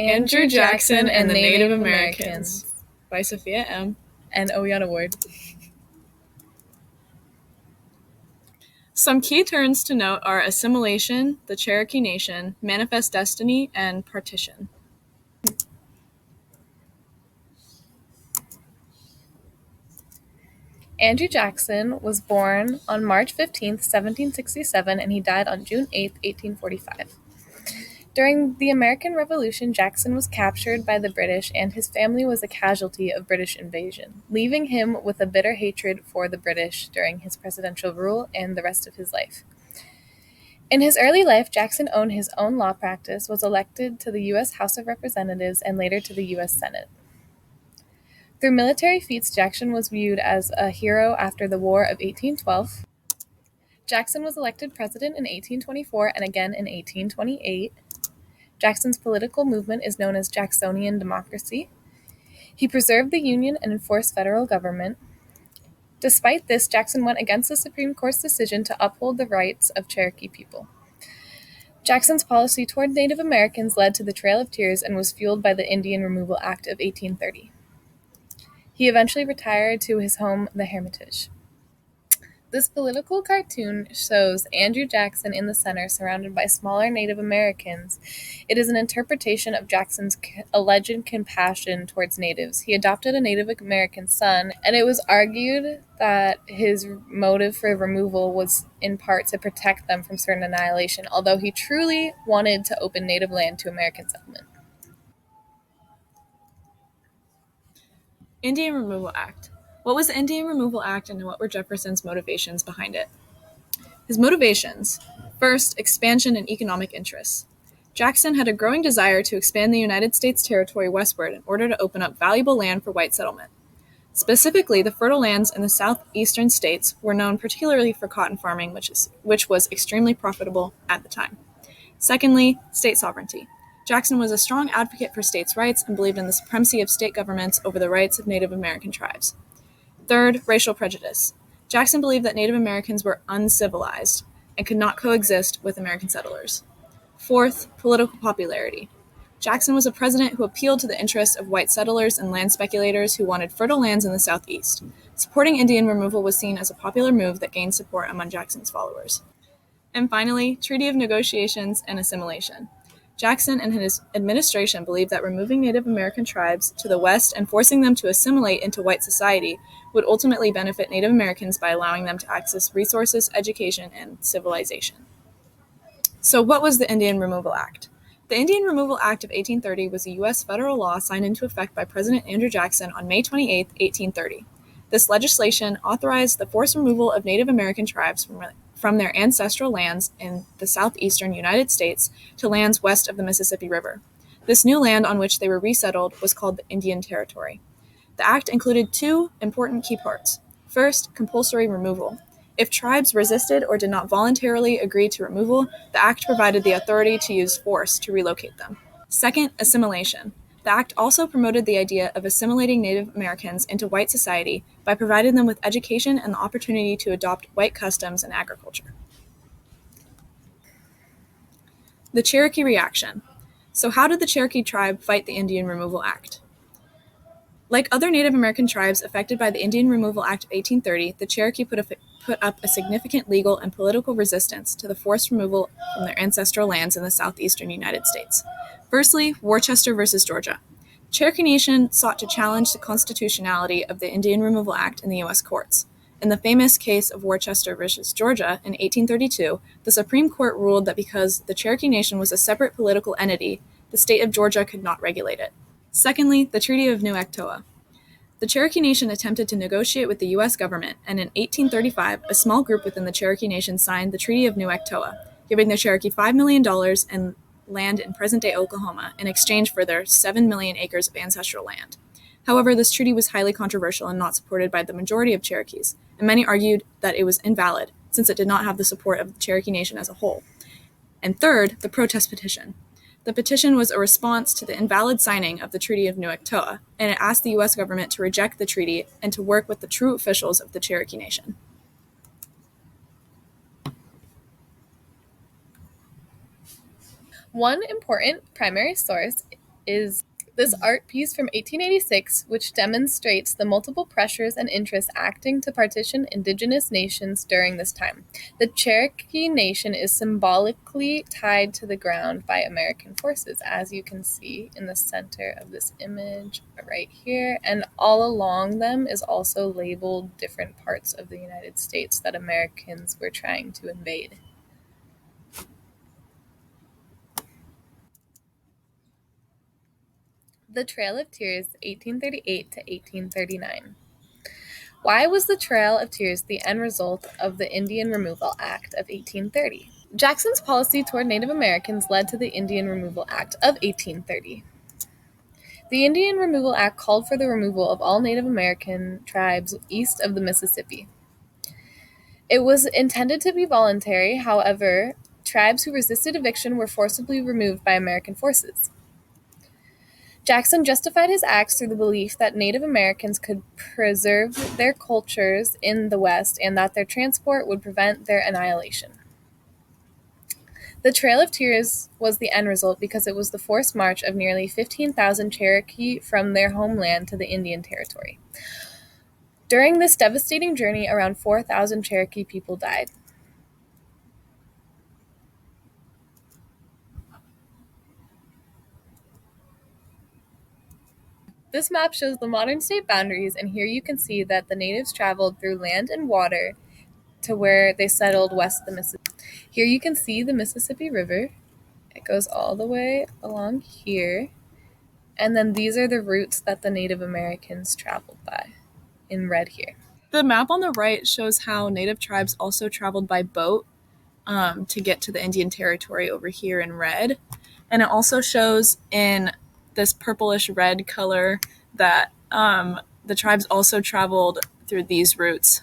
Andrew Jackson and the Native Americans by Sophia M. and Owiana Ward. Some key terms to note are assimilation, the Cherokee Nation, manifest destiny, and partition. Andrew Jackson was born on March 15, 1767, and he died on June 8, 1845. During the American Revolution, Jackson was captured by the British, and his family was a casualty of British invasion, leaving him with a bitter hatred for the British during his presidential rule and the rest of his life. In his early life, Jackson owned his own law practice, was elected to the U.S. House of Representatives, and later to the U.S. Senate. Through military feats, Jackson was viewed as a hero after the War of 1812. Jackson was elected president in 1824 and again in 1828. Jackson's political movement is known as Jacksonian democracy. He preserved the Union and enforced federal government. Despite this, Jackson went against the Supreme Court's decision to uphold the rights of Cherokee people. Jackson's policy toward Native Americans led to the Trail of Tears and was fueled by the Indian Removal Act of 1830. He eventually retired to his home, the Hermitage. This political cartoon shows Andrew Jackson in the center, surrounded by smaller Native Americans. It is an interpretation of Jackson's alleged compassion towards natives. He adopted a Native American son, and it was argued that his motive for removal was in part to protect them from certain annihilation, although he truly wanted to open native land to American settlement. Indian Removal Act. What was the Indian Removal Act and what were Jefferson's motivations behind it? His motivations. First, expansion and economic interests. Jackson had a growing desire to expand the United States territory westward in order to open up valuable land for white settlement. Specifically, the fertile lands in the southeastern states were known particularly for cotton farming, which was extremely profitable at the time. Secondly, state sovereignty. Jackson was a strong advocate for states' rights and believed in the supremacy of state governments over the rights of Native American tribes. Third, racial prejudice. Jackson believed that Native Americans were uncivilized and could not coexist with American settlers. Fourth, political popularity. Jackson was a president who appealed to the interests of white settlers and land speculators who wanted fertile lands in the Southeast. Supporting Indian removal was seen as a popular move that gained support among Jackson's followers. And finally, Treaty of Negotiations and Assimilation. Jackson and his administration believed that removing Native American tribes to the west and forcing them to assimilate into white society would ultimately benefit Native Americans by allowing them to access resources, education, and civilization. So what was the Indian Removal Act? The Indian Removal Act of 1830 was a U.S. federal law signed into effect by President Andrew Jackson on May 28, 1830. This legislation authorized the forced removal of Native American tribes from their ancestral lands in the southeastern United States to lands west of the Mississippi River. This new land on which they were resettled was called the Indian Territory. The act included two important key parts. First, compulsory removal. If tribes resisted or did not voluntarily agree to removal, the act provided the authority to use force to relocate them. Second, assimilation. The act also promoted the idea of assimilating Native Americans into white society by providing them with education and the opportunity to adopt white customs and agriculture. The Cherokee reaction. So how did the Cherokee tribe fight the Indian Removal Act? Like other Native American tribes affected by the Indian Removal Act of 1830, the Cherokee put up a significant legal and political resistance to the forced removal from their ancestral lands in the southeastern United States. Firstly, Worcester versus Georgia. The Cherokee Nation sought to challenge the constitutionality of the Indian Removal Act in the U.S. courts. In the famous case of Worcester versus Georgia in 1832, the Supreme Court ruled that because the Cherokee Nation was a separate political entity, the state of Georgia could not regulate it. Secondly, the Treaty of New Ectoa. The Cherokee Nation attempted to negotiate with the U.S. government, and in 1835, a small group within the Cherokee Nation signed the Treaty of New Ectoa, giving the Cherokee $5 million and land in present-day Oklahoma in exchange for their 7 million acres of ancestral land. However, this treaty was highly controversial and not supported by the majority of Cherokees, and many argued that it was invalid, since it did not have the support of the Cherokee Nation as a whole. And third, the protest petition. The petition was a response to the invalid signing of the Treaty of New Ectoa, and it asked the U.S. government to reject the treaty and to work with the true officials of the Cherokee Nation. One important primary source is this art piece from 1886, which demonstrates the multiple pressures and interests acting to partition indigenous nations during this time. The Cherokee Nation is symbolically tied to the ground by American forces, as you can see in the center of this image right here. And all along them is also labeled different parts of the United States that Americans were trying to invade. The Trail of Tears, 1838 to 1839. Why was the Trail of Tears the end result of the Indian Removal Act of 1830? Jackson's policy toward Native Americans led to the Indian Removal Act of 1830. The Indian Removal Act called for the removal of all Native American tribes east of the Mississippi. It was intended to be voluntary, however, tribes who resisted eviction were forcibly removed by American forces. Jackson justified his acts through the belief that Native Americans could preserve their cultures in the West and that their transport would prevent their annihilation. The Trail of Tears was the end result because it was the forced march of nearly 15,000 Cherokee from their homeland to the Indian Territory. During this devastating journey, around 4,000 Cherokee people died. This map shows the modern state boundaries, and here you can see that the natives traveled through land and water to where they settled west of the Mississippi. Here you can see the Mississippi River. It goes all the way along here. And then these are the routes that the Native Americans traveled by, in red here. The map on the right shows how Native tribes also traveled by boat to get to the Indian Territory over here in red. And it also shows in this purplish red color that the tribes also traveled through these routes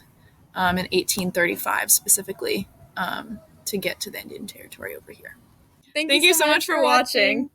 in 1835 specifically to get to the Indian Territory over here. Thank you so much for watching.